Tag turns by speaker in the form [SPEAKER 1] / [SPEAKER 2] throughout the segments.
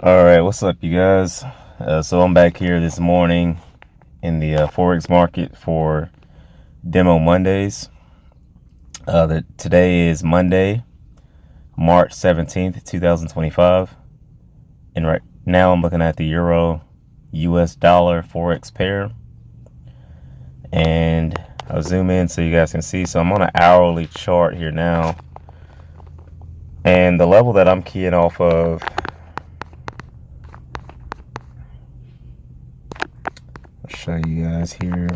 [SPEAKER 1] All right, what's up, you guys? So I'm back here this morning in the Forex market for Demo Mondays. Today is Monday, March 17th, 2025. And right now I'm looking at the Euro US dollar Forex pair. And I'll zoom in so you guys can see. So I'm on an hourly chart here now. And the level that I'm keying off of, I'll show you guys here.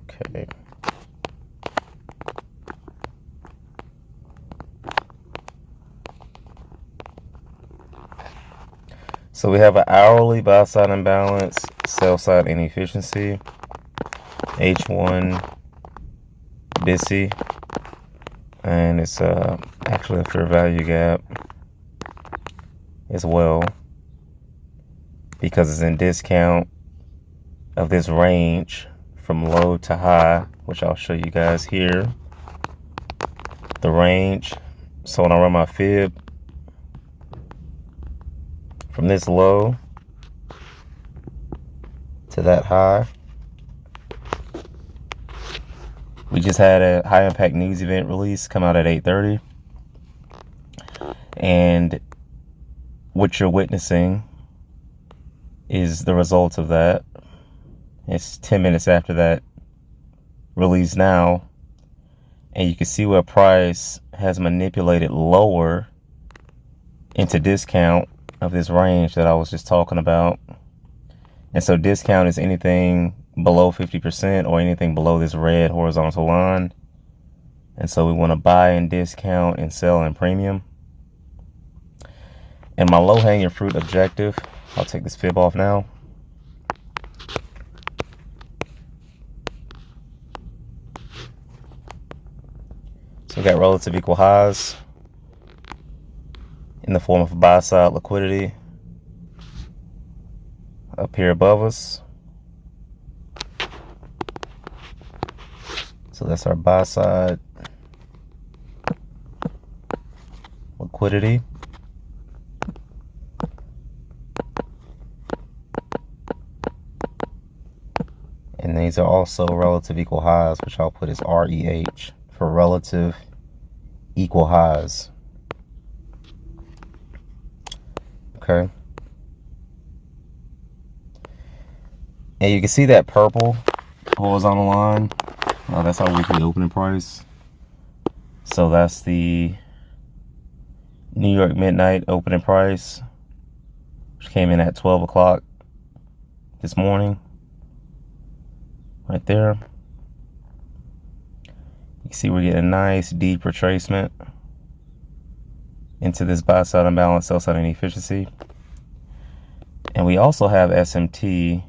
[SPEAKER 1] Okay. So we have an hourly buy side imbalance, sell side inefficiency, H1 BISI, and it's actually a fair value gap as well because it's in discount of this range from low to high, which I'll show you guys here. The range, so when I run my fib from this low to that high, we just had a high impact news event release come out at 8:30, and what you're witnessing is the results of that. It's 10 minutes after that release now, and you can see where price has manipulated lower into discount of this range that I was just talking about. And so discount is anything below 50% or anything below this red horizontal line. And so we want to buy in discount and sell in premium. And my low hanging fruit objective, I'll take this fib off now. So we got relative equal highs in the form of buy side liquidity up here above us. So that's our buy side liquidity. And these are also relative equal highs, which I'll put as REH for relative equal highs. Okay. And you can see that purple horizontal line. That's our weekly opening price. So that's the New York midnight opening price, which came in at 12 o'clock this morning. Right there. You see we're getting a nice deep retracement into this buy side imbalance, sell side inefficiency. And we also have SMT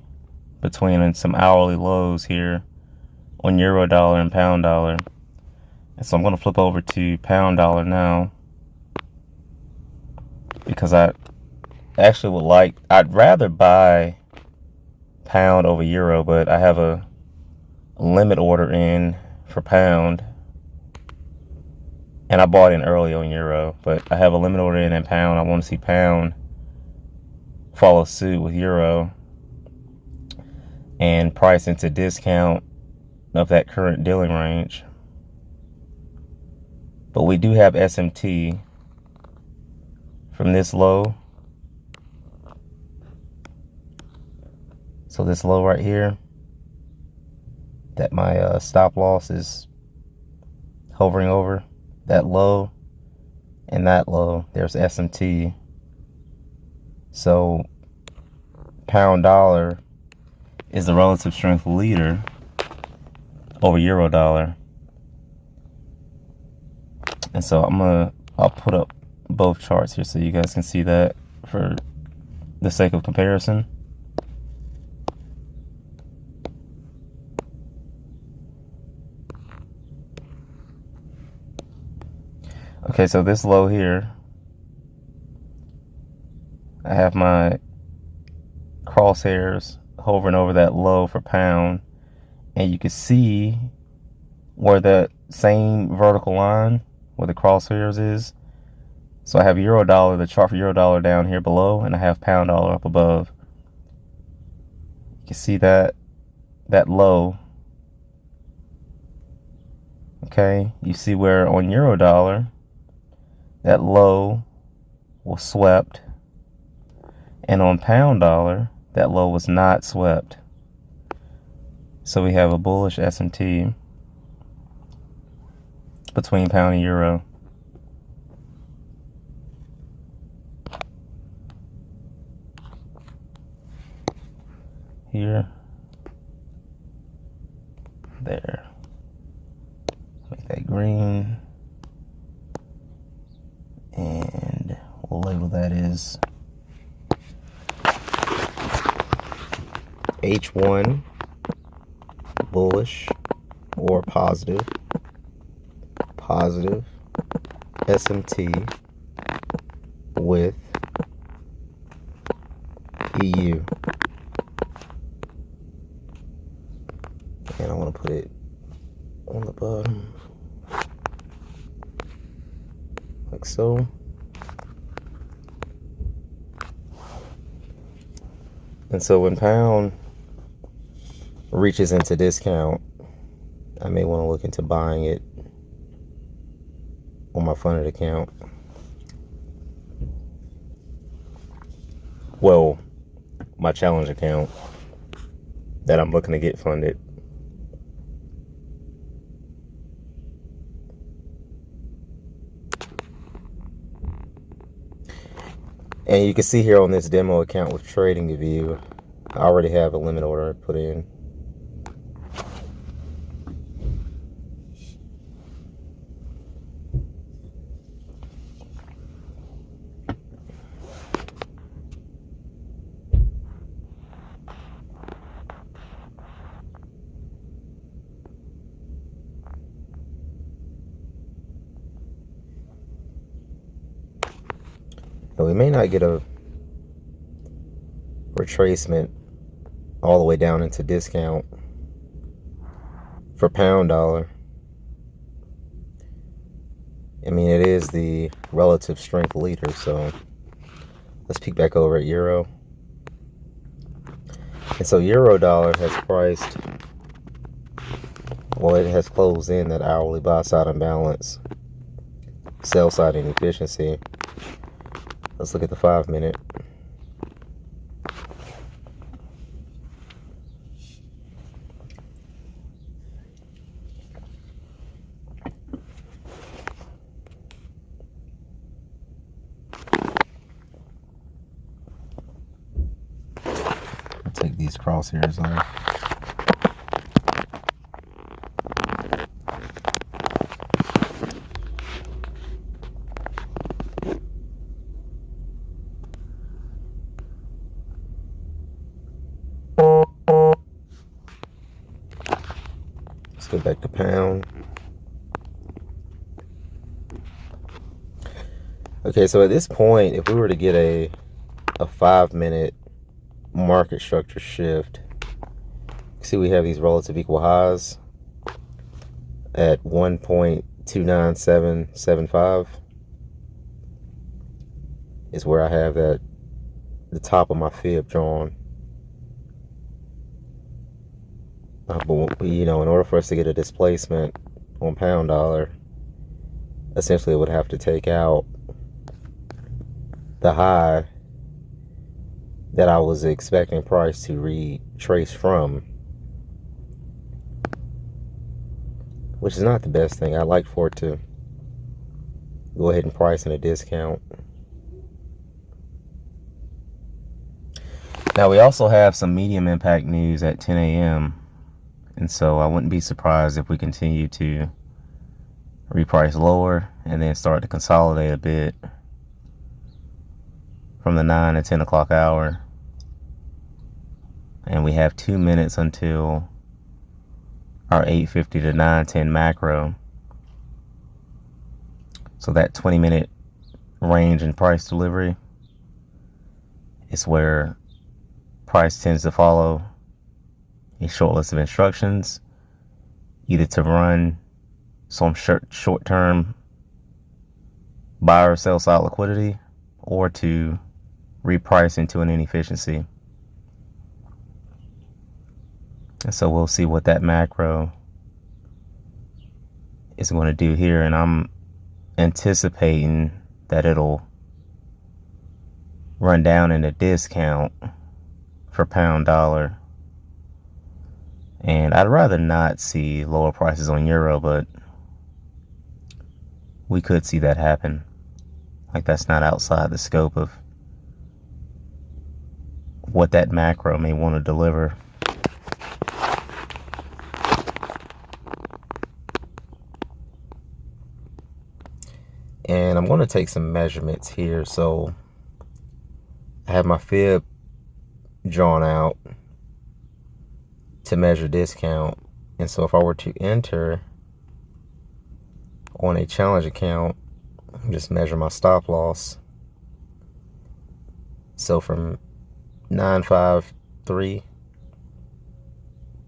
[SPEAKER 1] between some hourly lows here on euro dollar and pound dollar. And so I'm going to flip over to pound dollar now, because I actually I'd rather buy pound over euro, but I have a limit order in for pound, and I bought in early on euro, but I have a limit order in pound. I want to see pound follow suit with euro and price into discount of that current dealing range. But we do have SMT from this low. So this low right here, that my stop loss is hovering over, that low and that low, there's SMT. So pound dollar is the relative strength leader over euro dollar. And so I'll put up both charts here so you guys can see that for the sake of comparison. Okay, so this low here, I have my crosshairs hovering over that low for pound, and you can see where that same vertical line where the crosshairs is. So I have euro dollar, the chart for euro dollar down here below, and I have pound dollar up above. You can see that low. Okay, you see where on euro dollar that low was swept, and on pound dollar that low was not swept. So we have a bullish S&T between pound and euro. Here, there, make that green, and we'll label that as H1 bullish or positive SMT with EU. And I want to put it on the bottom like so. And so when pound reaches into discount, I may want to look into buying it on my funded account. Well, my challenge account that I'm looking to get funded. And you can see here on this demo account with Trading View, I already have a limit order put in. And we may not get a retracement all the way down into discount for pound dollar. I mean, it is the relative strength leader, so let's peek back over at euro. And so euro dollar has priced, well, it has closed in that hourly buy side imbalance, sell side inefficiency. Let's look at the 5-minute. I'll take these crosshairs off. Let's go back to pound. Okay, so at this point, if we were to get a 5-minute market structure shift, see we have these relative equal highs at 1.29775 is where I have the top of my fib drawn. But you know, in order for us to get a displacement on pound dollar, essentially it would have to take out the high that I was expecting price to retrace from, which is not the best thing. I'd like for it to go ahead and price in a discount. Now we also have some medium impact news at 10 a.m. And so I wouldn't be surprised if we continue to reprice lower and then start to consolidate a bit from the 9 to 10 o'clock hour. And we have 2 minutes until our 8:50 to 9:10 macro. So that 20-minute range in price delivery is where price tends to follow a short list of instructions, either to run some short-term buy or sell side liquidity, or to reprice into an inefficiency. And so we'll see what that macro is going to do here, and I'm anticipating that it'll run down in a discount for pound dollar. And I'd rather not see lower prices on euro, but we could see that happen. Like, that's not outside the scope of what that macro may want to deliver. And I'm going to take some measurements here. So I have my fib drawn out to measure discount. And so if I were to enter on a challenge account, just measure my stop loss. So from 953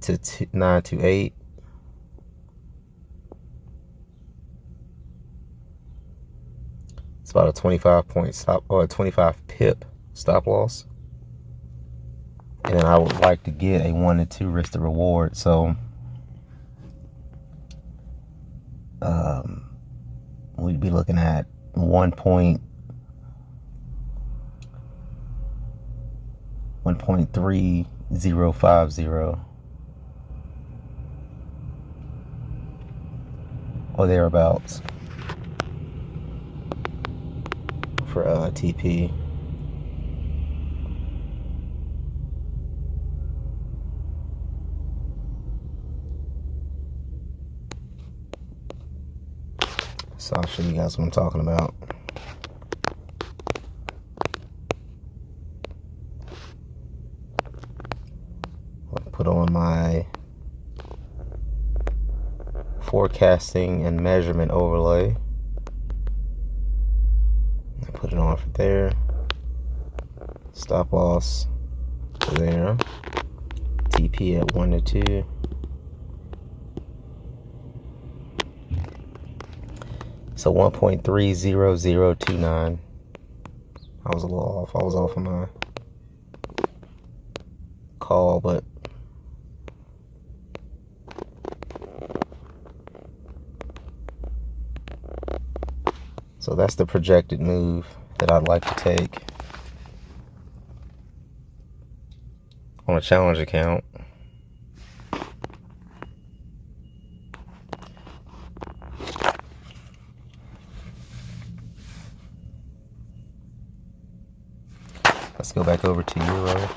[SPEAKER 1] to 928. It's about a 25 point stop, or a 25 pip stop loss. And then I would like to get a 1 to 2 risk to reward. So we'd be looking at 1.3050 or thereabouts for TP. So I'll show you guys what I'm talking about. I'll put on my forecasting and measurement overlay. I put it on for there. Stop loss there. TP at 1 to 2. So 1.30029. I was a little off. I was off on my call, but so that's the projected move that I'd like to take on a challenge account. Let's go back over to euro.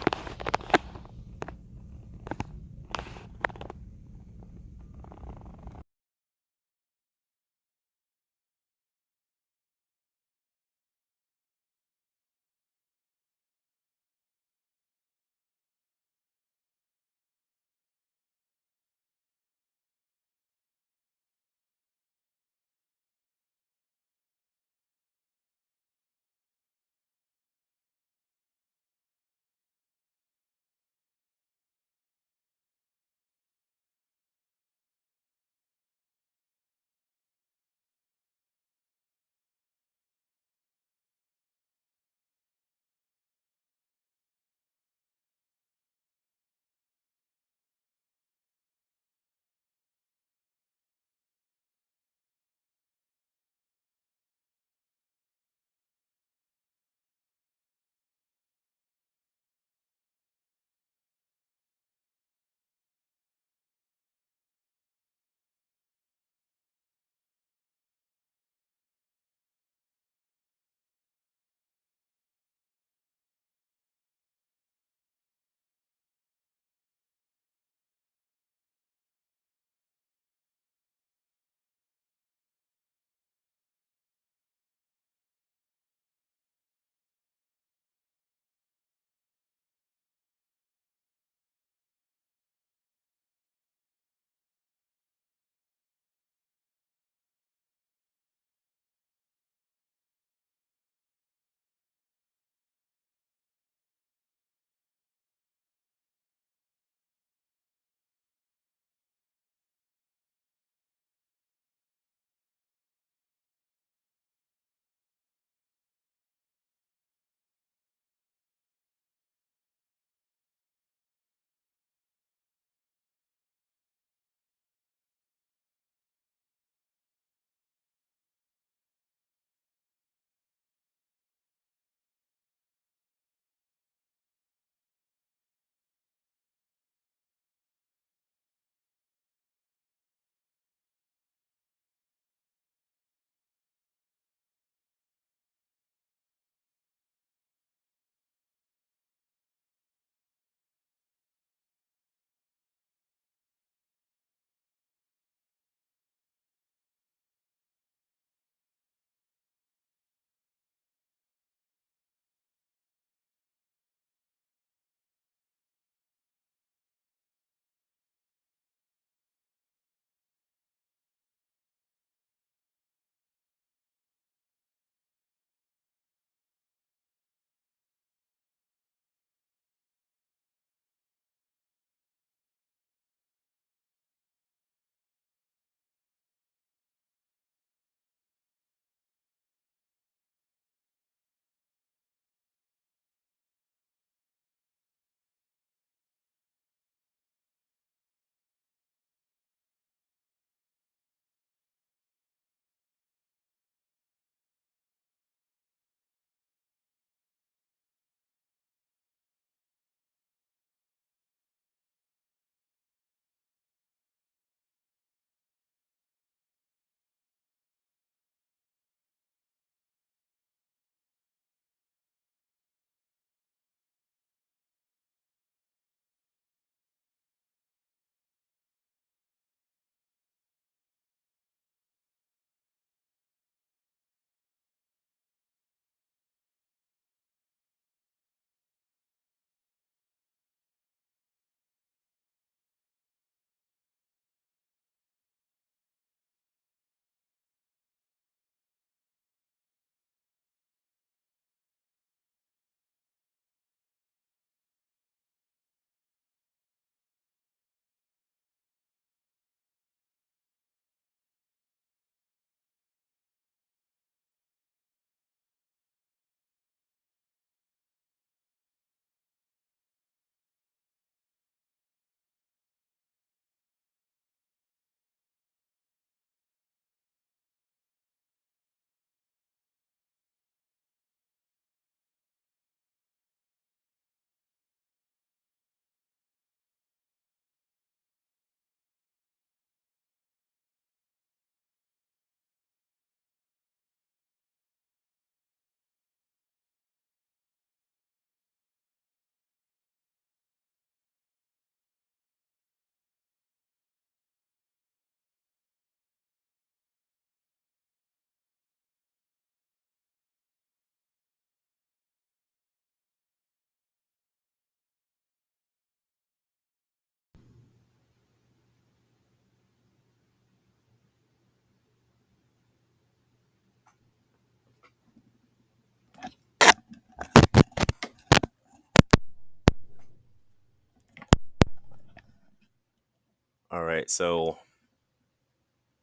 [SPEAKER 1] right, so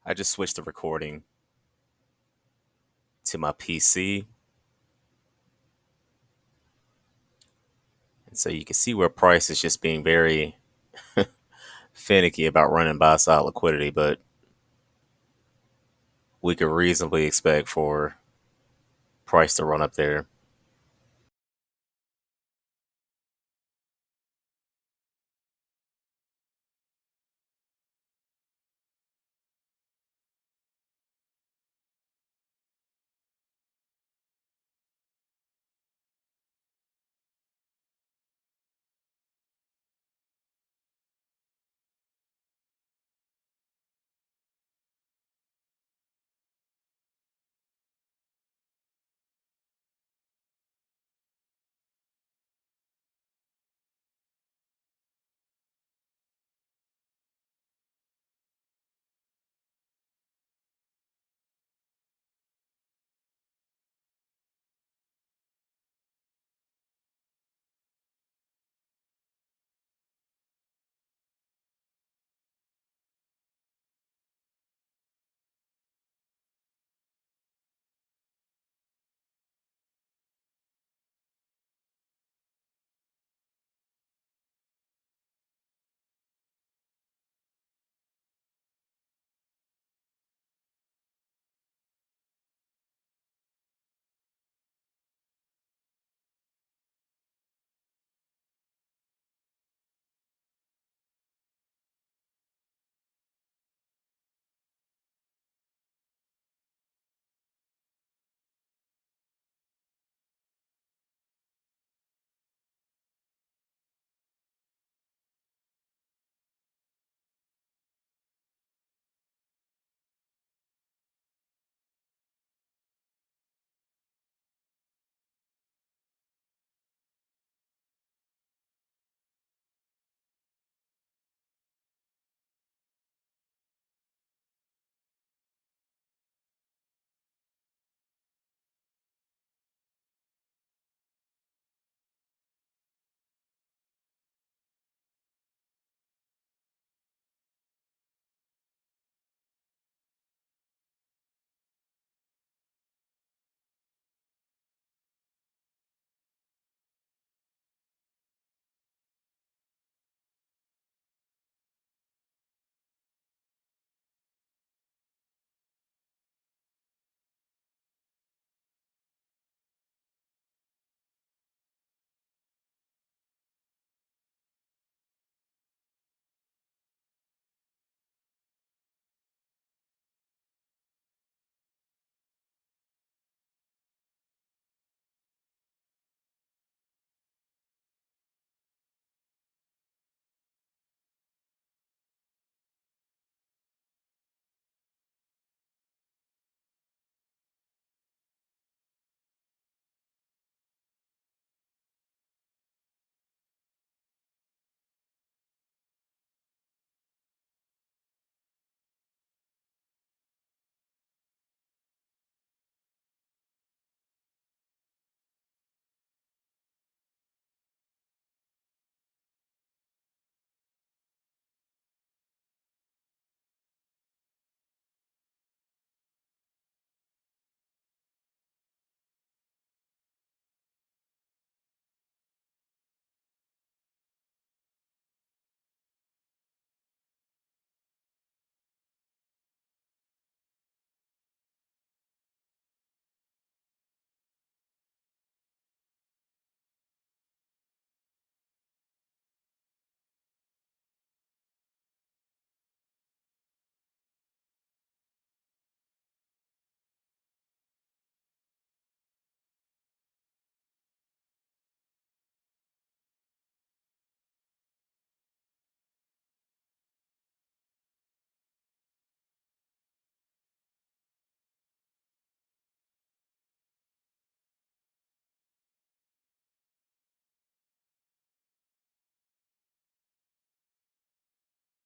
[SPEAKER 1] I just switched the recording to my PC. And so you can see where price is just being very finicky about running buy side liquidity, but we could reasonably expect for price to run up there.